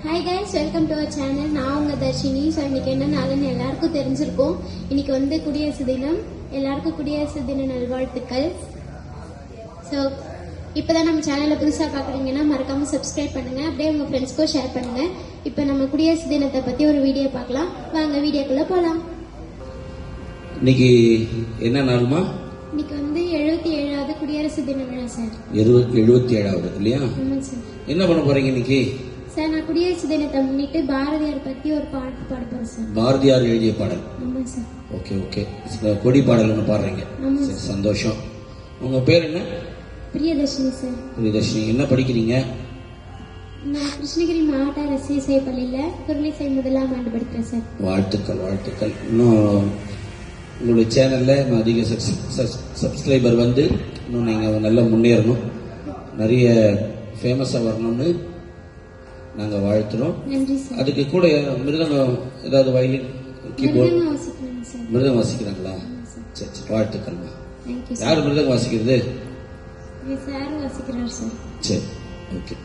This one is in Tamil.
Hi guys, welcome to our channel. நான் உங்கள் தர்ஷினி. ஸோ இன்னைக்கு என்ன நாளுன்னு எல்லாருக்கும் தெரிஞ்சிருக்கும். இன்னைக்கு வந்து குடியரசு தினம். எல்லாருக்கும் குடியரசு தின நல்வாழ்த்துக்கள். ஸோ இப்போதான் நம்ம சேனலை புதுசாக பார்க்குறீங்கன்னா மறக்காமல் சப்ஸ்கிரைப் பண்ணுங்கள். அப்படியே உங்கள் ஃப்ரெண்ட்ஸ்க்கும் ஷேர் பண்ணுங்கள். இப்போ நம்ம குடியரசு தினத்தை பற்றி ஒரு வீடியோ பார்க்கலாம். வாங்க வீடியோக்குள்ளே போகலாம். இன்னைக்கு என்ன நாளுமா? இன்னைக்கு வந்து 77வது குடியரசு தின விழா சார். 77வது இல்லையா? ஆமாம் சார். என்ன பண்ண போறீங்க இன்னைக்கு? சார், நான் குடியரசு தினத்தை முன்னிட்டு பாரதியார் பற்றி ஒரு பாட்டு பாட போகிறேன் சார். பாரதியார் எழுதிய பாடல்? ஆமாம் சார். Okay okay. கொடி பாடல் ஒன்று பாடுறீங்க. சரி, சந்தோஷம். உங்க பேர் என்ன? பிரியதர்ஷினி சார். பிரியதர்ஷினி, என்ன படிக்கிறீங்க? நான் கிருஷ்ணகிரி மாவட்ட அரசு இசை பள்ளியில் குரலிசை முதலாம் ஆண்டு படிக்கிறேன் சார். வாழ்த்துக்கள் வாழ்த்துக்கள். இன்னும் உங்களுடைய சேனலில் அதிக சப்ஸ்கிரைபர் வந்து இன்னும் நீங்கள் நல்லா முன்னேறணும், நிறைய ஃபேமஸாக வரணும்னு நாங்கள் வாழ்த்துறோம். நன்றி சார். அதுக்கு கூட மிருதங்கம் ஏதாவது வயலின் கீபோர்டு மிருதங்கம் வாசிக்கிறாங்களா? சரி சரி, வாழ்த்துக்கள்மா. யார் மிருதங்கம் வாசிக்கிறது? சார் வாசிக்கிறார் சார். சரி, ஓகே.